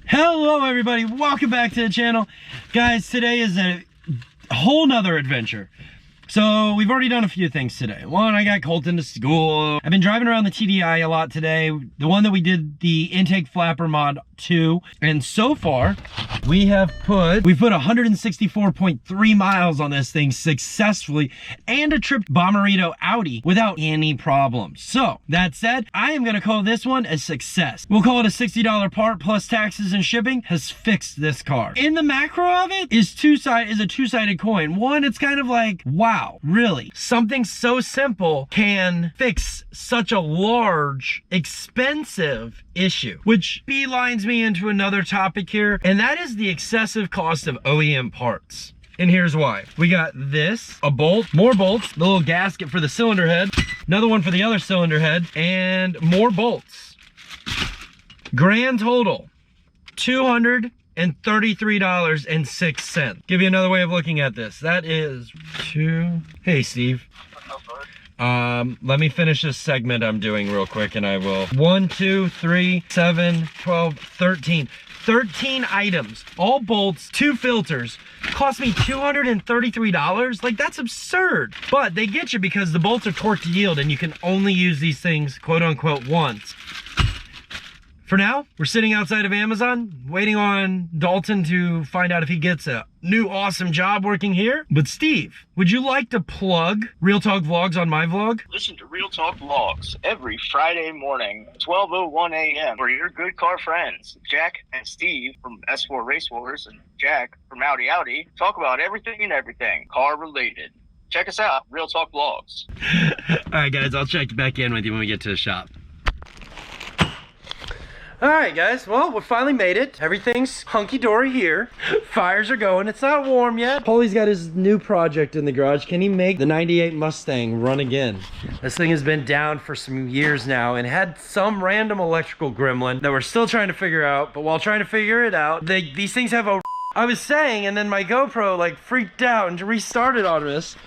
Hello everybody, welcome back to the channel. Guys, today is a whole nother adventure. So we've already done a few things today. One, I got Colton to school. I've been driving around the TDI a lot today. The one that we did the intake flapper mod to. And so far, we put 164.3 miles on this thing successfully and a trip to Audi without any problems. So that said, I am gonna call this one a success. We'll call it a $60 part plus taxes and shipping has fixed this car. In the macro of it is a two-sided coin. One, it's kind of like, wow, really? Something so simple can fix such a large, expensive issue, which beelines me into another topic here, and that is the excessive cost of OEM parts. And here's why. We got this, a bolt, more bolts, the little gasket for the cylinder head, another one for the other cylinder head, and more bolts. Grand total, $233.06. Give you another way of looking at this. That is Hey, Steve. Let me finish this segment I'm doing real quick and I will. 1, 2, 3, 7, 12, 13. 13 items, all bolts, 2 filters, cost me $233. Like, that's absurd. But they get you because the bolts are torque to yield and you can only use these things, quote unquote, once. For now, we're sitting outside of Amazon, waiting on Dalton to find out if he gets a new awesome job working here. But Steve, would you like to plug Real Talk Vlogs on my vlog? Listen to Real Talk Vlogs every Friday morning, 12:01 a.m. for your good car friends, Jack and Steve from S4 Race Wars and Jack from RwdyAudi. Talk about everything and everything car related. Check us out, Real Talk Vlogs. All right, guys, I'll check back in with you when we get to the shop. All right, guys, well, we finally made it. Everything's hunky-dory here. Fires are going. It's not warm yet. Paulie's got his new project in the garage. Can he make the 98 Mustang run again? This thing has been down for some years now and had some random electrical gremlin that we're still trying to figure out. But while trying to figure it out, these things have a... I was saying, and then my GoPro, like, freaked out and restarted on us.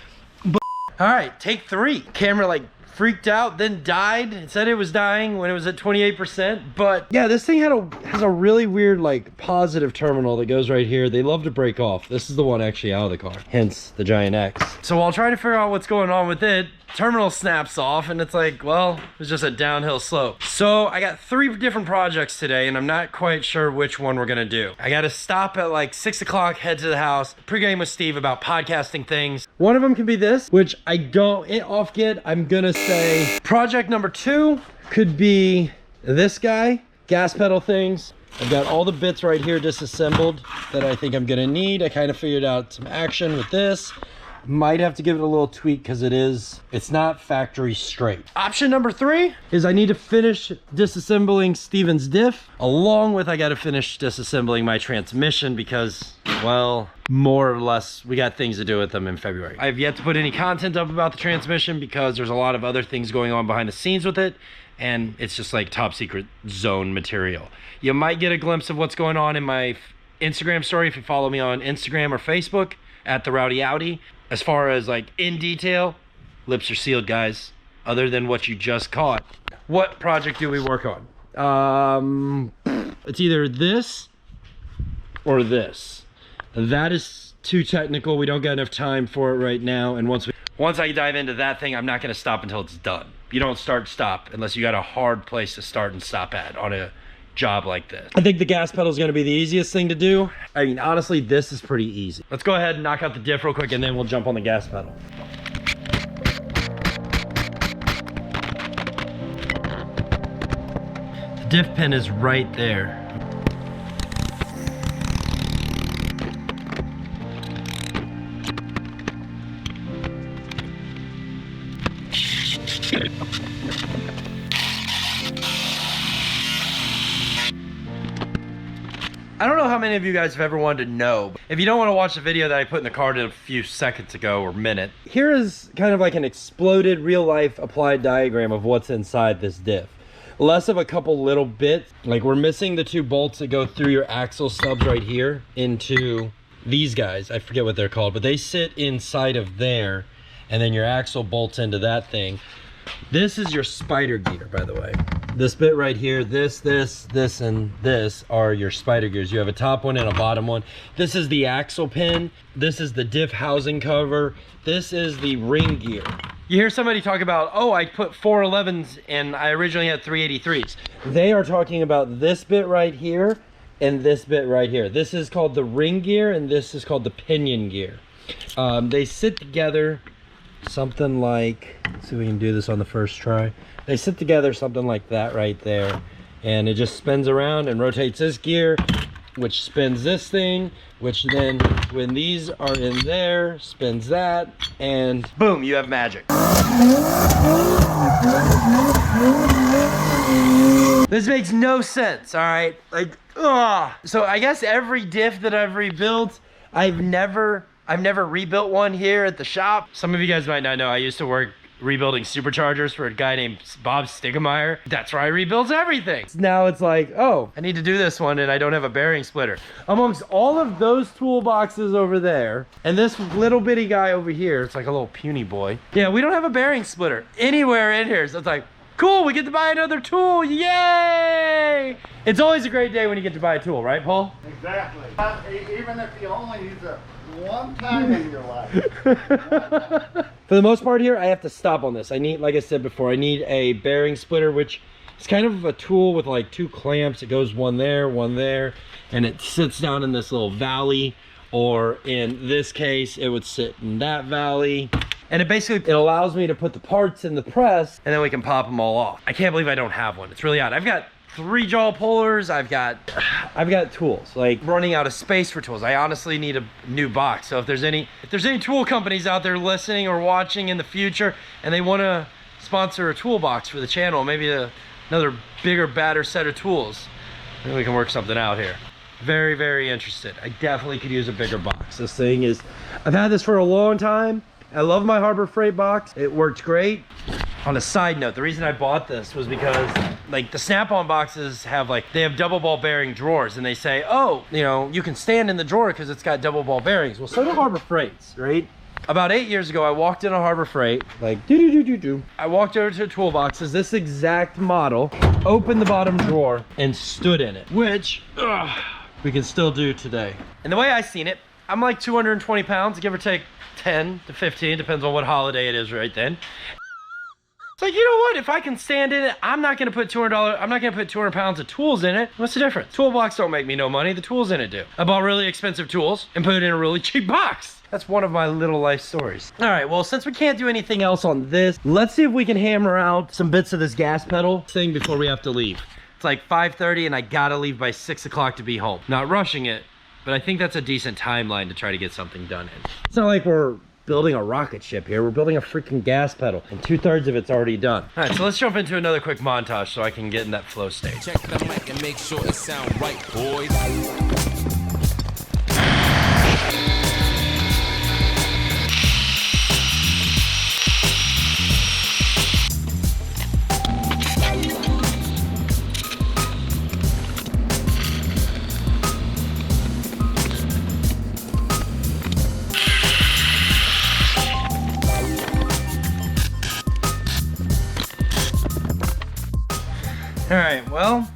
But... All right, take 3. Camera, like, freaked out, then died. It said it was dying when it was at 28%. But yeah, this thing has a really weird, like, positive terminal that goes right here. They love to break off. This is the one actually out of the car, hence the Giant X. So while trying to figure out what's going on with it, terminal snaps off and it's like, well, it was just a downhill slope. So I got 3 different projects today and I'm not quite sure which one we're gonna do. I gotta stop at like 6 o'clock, head to the house, pregame with Steve about podcasting things. One of them can be this, which I don't off get. I'm gonna say project number 2 could be this guy, gas pedal things. I've got all the bits right here disassembled that I think I'm gonna need. I kind of figured out some action with this. Might have to give it a little tweak because it's not factory straight. Option number 3 is I need to finish disassembling Steven's diff, along with I got to finish disassembling my transmission because, well, more or less we got things to do with them in February. I have yet to put any content up about the transmission because there's a lot of other things going on behind the scenes with it, and it's just like top secret zone material. You might get a glimpse of what's going on in my Instagram story if you follow me on Instagram or Facebook at the RwdyAudi. As far as like in detail, lips are sealed, guys. Other than what you just caught. What project do we work on? It's either this or this. That is too technical. We don't got enough time for it right now. And once I dive into that thing, I'm not gonna stop until it's done. You don't stop unless you got a hard place to start and stop at on a job like this. I think the gas pedal is going to be the easiest thing to do. I mean, honestly, this is pretty easy. Let's go ahead and knock out the diff real quick and then we'll jump on the gas pedal. The diff pin is right there. I don't know how many of you guys have ever wanted to know. If you don't want to watch the video that I put in the card a few seconds ago or minute, here is kind of like an exploded real life applied diagram of what's inside this diff. Less of a couple little bits. Like we're missing the 2 bolts that go through your axle stubs right here into these guys. I forget what they're called, but they sit inside of there and then your axle bolts into that thing. This is your spider gear, by the way. This bit right here, this, and this are your spider gears. You have a top one and a bottom one. This is the axle pin. This is the diff housing cover. This is the ring gear. You hear somebody talk about, oh, I put 411s and I originally had 383s. They are talking about this bit right here and this bit right here. This is called the ring gear and this is called the pinion gear. They sit together something like, let's see if we can do this on the first try. They sit together something like that right there, and it just spins around and rotates this gear, which spins this thing, which then when these are in there spins that, and boom, you have magic. This makes no sense, all right? Like, ugh. So I guess every diff that I've rebuilt, I've never rebuilt one here at the shop. Some of you guys might not know, I used to work rebuilding superchargers for a guy named Bob Stigemeyer. That's where I rebuilt everything. Now it's like, oh, I need to do this one and I don't have a bearing splitter. Amongst all of those toolboxes over there and this little bitty guy over here, it's like a little puny boy. Yeah, we don't have a bearing splitter anywhere in here. So it's like, cool, we get to buy another tool, yay! It's always a great day when you get to buy a tool, right, Paul? Exactly. Even if you only use it one time in your life. For the most part here, I have to stop on this. I need, like I said before, I need a bearing splitter, which is kind of a tool with like two clamps. It goes one there, and it sits down in this little valley, or in this case, it would sit in that valley. And it allows me to put the parts in the press, and then we can pop them all off. I can't believe I don't have one. It's really odd. I've got 3 jaw pullers. I've got tools, like running out of space for tools. I honestly need a new box. So if there's any tool companies out there listening or watching in the future and they want to sponsor a toolbox for the channel, maybe another bigger, badder set of tools, then we can work something out here. Very, very interested. I definitely could use a bigger box. This thing is, I've had this for a long time. I love my Harbor Freight box. It worked great. On a side note, the reason I bought this was because like the Snap-on boxes they have double ball bearing drawers, and they say, oh, you know, you can stand in the drawer because it's got double ball bearings. Well, so do Harbor Freights, right? About 8 years ago, I walked in a Harbor Freight, like I walked over to toolboxes, this exact model, opened the bottom drawer and stood in it, which we can still do today. And the way I seen it, I'm like 220 pounds, give or take 10 to 15, depends on what holiday it is right then. It's like, you know what? If I can stand in it, I'm not gonna put 200 pounds of tools in it. What's the difference? Toolbox don't make me no money, the tools in it do. I bought really expensive tools and put it in a really cheap box. That's one of my little life stories. All right, well, since we can't do anything else on this, let's see if we can hammer out some bits of this gas pedal thing before we have to leave. It's like 5:30 and I gotta leave by 6 o'clock to be home. Not rushing it, but I think that's a decent timeline to try to get something done in. It's not like we're building a rocket ship here. We're building a freaking gas pedal, and 2/3 of it's already done. All right, so let's jump into another quick montage so I can get in that flow state. Check the mic and make sure it sound right, boys. All right, well,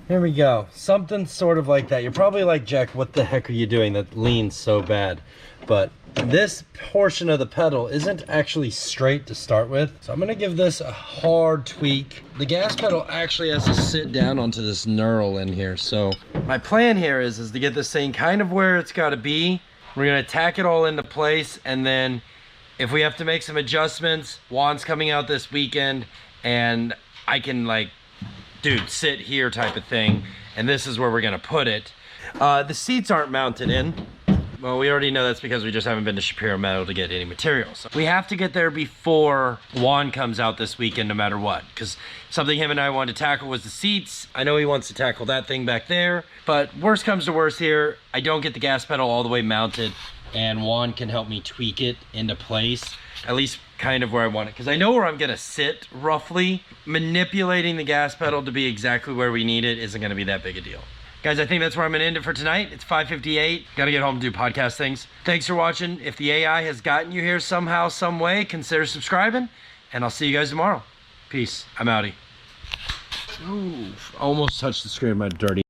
here we go. Something sort of like that. You're probably like, Jack, what the heck are you doing? That leans so bad. But this portion of the pedal isn't actually straight to start with. So I'm gonna give this a hard tweak. The gas pedal actually has to sit down onto this knurl in here. So my plan here is to get this thing kind of where it's gotta be. We're gonna tack it all into place, and then if we have to make some adjustments, Juan's coming out this weekend, and I can like, dude, sit here type of thing, and this is where we're gonna put it. The seats aren't mounted in. Well, we already know that's because we just haven't been to Shapiro Metal to get any materials. So we have to get there before Juan comes out this weekend no matter what, because something him and I wanted to tackle was the seats. I know he wants to tackle that thing back there, but worst comes to worst here, I don't get the gas pedal all the way mounted, and Juan can help me tweak it into place, at least kind of where I want it, because I know where I'm gonna sit roughly. Manipulating the gas pedal to be exactly where we need it isn't gonna be that big a deal. Guys, I think that's where I'm gonna end it for tonight. It's 5:58, gotta get home and do podcast things. Thanks for watching. If the AI has gotten you here somehow, some way, consider subscribing, and I'll see you guys tomorrow. Peace, I'm outie. Ooh, almost touched the screen of my dirty